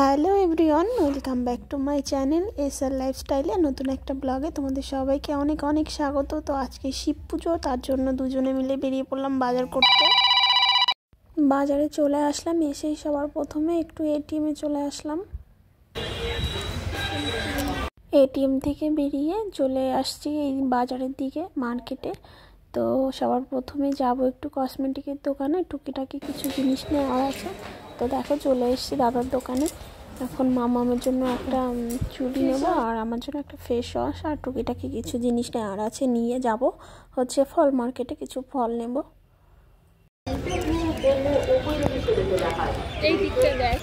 Hello everyone, welcome back to my channel SR লাইফস্টাইলে নতুন একটা ব্লগে তোমাদের সবাইকে অনেক অনেক স্বাগত। তো আজকে শিব পুজো, তার জন্য দুজনে মিলে বেরিয়ে পড়লাম বাজার করতে। বাজারে চলে আসলাম, এসেই সবার প্রথমে একটু এটিএমে চলে আসলাম। এটিএম থেকে বেরিয়ে চলে আসছি এই বাজারের দিকে, মার্কেটে। তো সবার প্রথমে যাব একটু কসমেটিকের দোকানে, টুকিটাকি কিছু জিনিস নেওয়ার আছে। তো দেখো চলে এসেছি দাদার দোকানে। এখন মামামের জন্য একটা চুড়ি নেব, আর আমার জন্য একটা ফেস ওয়াশ, আর টুকিটাকি কিছু জিনিস নেওয়ার আছে, নিয়ে যাব হচ্ছে ফল মার্কেটে, কিছু ফল নেব। এই দিকটা দেখ,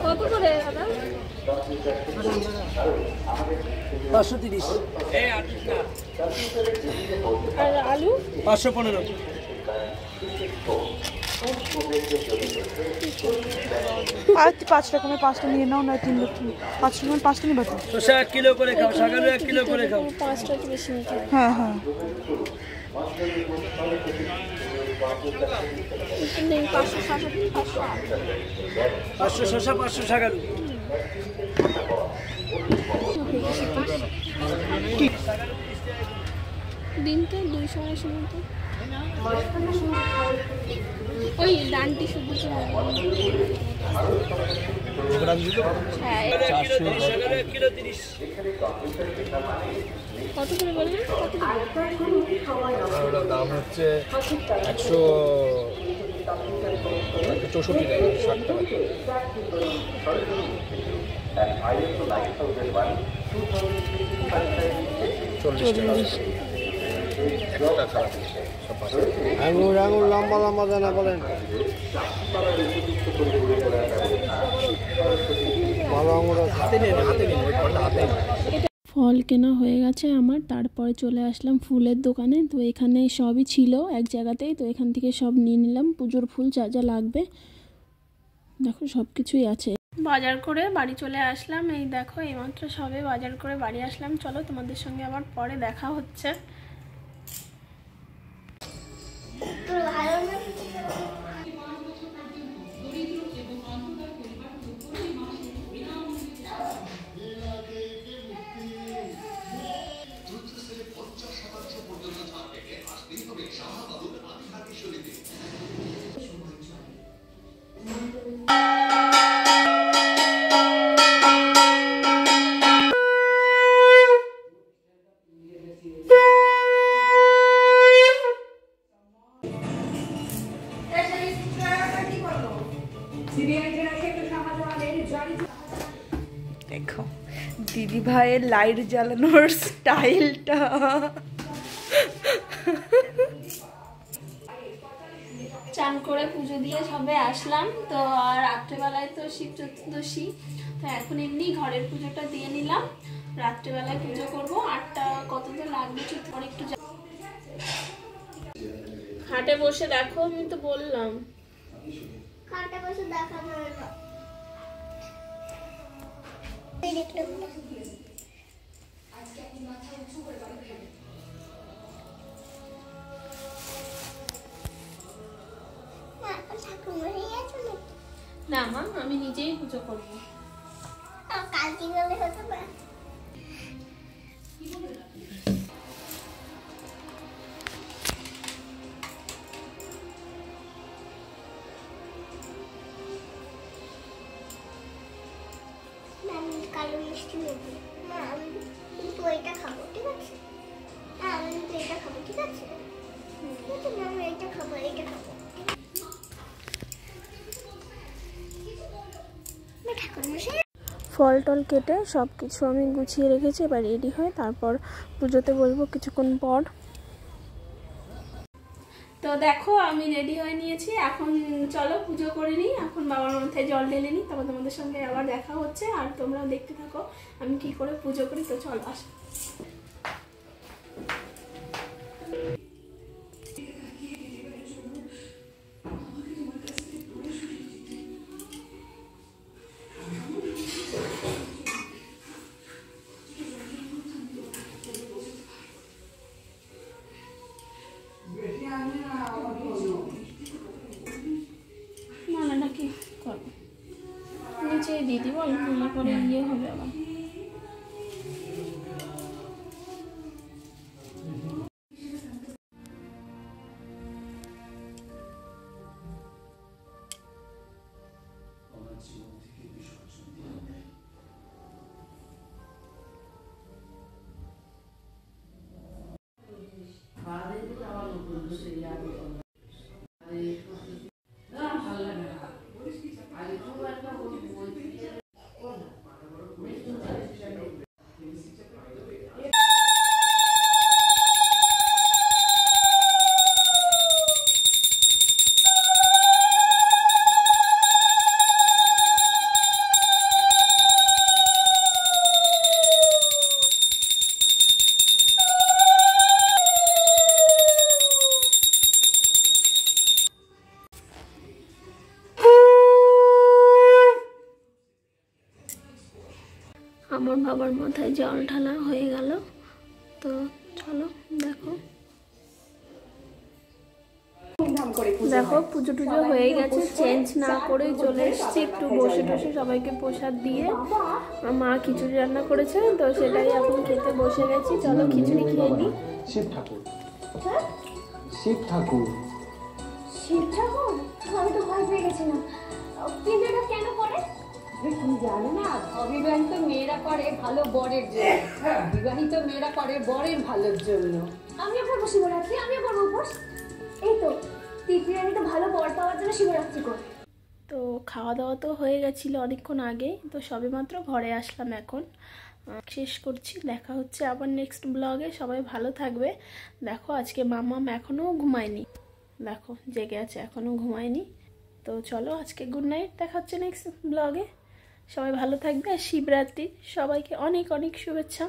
কত করে দাদা? 530। আর আলু 515। 5 রকমের 5টা নিয়ে নাও, না 3 রকম 5 রকমের 5টা নিয়ে বাতো। শসা 1 কিলো করে খাও, শাকালু 1 কিলো করে খাও। 5টা কি বেশি নিতে? হ্যাঁ হ্যাঁ, নেই 500 শসা 500 শাকালু। দিনটা 280 মতো। ওই ডান্টি শুধু কত করে বললেন? ওটার দাম হচ্ছে 164 টাকা, 60 টাকা। 40 টাকা একটা খারাপ। আঙুর লম্বা লম্বা জানা বলেন, ভালো আঙুর হাতে নিন, হাতে নিন। ফল কেনা হয়ে গেছে আমার, তারপরে চলে আসলাম ফুলের দোকানে। তো এখানে সবই ছিল এক জায়গাতেই, তো এখান থেকে সব নিয়ে নিলাম পুজোর ফুল যা যা লাগবে। দেখো সব কিছুই আছে। বাজার করে বাড়ি চলে আসলাম, এই দেখো এইমাত্র সবে বাজার করে বাড়ি আসলাম। চলো তোমাদের সঙ্গে আবার পরে দেখা হচ্ছে। দেখো দিদি ভাইয়ের লাইট জ্বালানোর স্টাইলটা। চান করে পুজো দিয়ে সবে আসলাম। তো আর রাত্রেবেলায় তো শিব চতুর্দশী, তো এখন এমনি ঘরের পুজোটা দিয়ে নিলাম। রাত্রেবেলায় পুজো করবো, 8টা কত তো লাগবে, একটু খাটে বসে দেখো, আমি তো বললাম খাটে বসে দেখা যাবে না। না মা, আমি নিজেই পুজো করবো। কালকে গেলে হতে পারে। কালো মিষ্টি নেবো না, আমি কিন্তু এটা খাবো, ঠিক আছে? আমি কিন্তু এটা খাবো, ঠিক আছে? আমি এটা খাবো, এটা খাবো। ফল টল কেটে সব কিছু আমি গুছিয়ে রেখেছি, এবার রেডি হয়, তারপর পুজোতে বসবো কিছুক্ষণ পর। তো দেখো আমি রেডি হয়ে নিয়েছি, এখন চলো পুজো করে নিই। এখন বাবার মাথায় জল ঢেলে নিই, তারপর তোমাদের সঙ্গে আবার দেখা হচ্ছে, আর তোমরাও দেখতে থাকো আমি কি করে পুজো করি। তো চলো আসো। চেয়ে দিদি বল, না করে ইয়ে হবে আবার। আমার বাবার মাথায় জল ঢালা হয়ে গেল। তো চলো দেখো, দেখো পুজো টুজো হয়ে গেছে, চেঞ্জ না করে চলে এসেছি একটু বসে টসে সবাইকে প্রসাদ দিয়ে। মা খিচুড়ি রান্না করেছে, তো সেটাই এখন খেতে বসে গেছি। চলো খিচুড়ি খেয়ে নিই। শিব ঠাকুর, শিব ঠাকুর, শিব ঠাকুর? আমি তো ভয় পেয়ে গেছিলাম। কিন্তু এটা কেন করে? তুমি জানো না, অবিবাহিত মেয়েরা করে ভালো বরের জন্য, বিবাহিত মেয়েরা করে বরের ভালোর জন্য। আমিও করবো শিবরাত্রি, আমিও করবো উপোস। এই তো তিথি রানী তো ভালো বর পাওয়ার জন্য শিবরাত্রি করে। তো খাওয়া দাওয়া তো হয়ে গেছিলো অনেকক্ষণ আগেই, তো সবেমাত্র ঘরে আসলাম এখন। শেষ করছি, দেখা হচ্ছে আবার নেক্সট ব্লগে। সবাই ভালো থাকবে। দেখো আজকে মাম্মাম এখনও ঘুমায়নি, দেখো জেগে আছে, এখনও ঘুমায়নি। তো চলো আজকে গুড নাইট, দেখা হচ্ছে নেক্সট ব্লগে। সবাই ভালো থাকবে। আর শিবরাত্রির সবাইকে অনেক অনেক শুভেচ্ছা।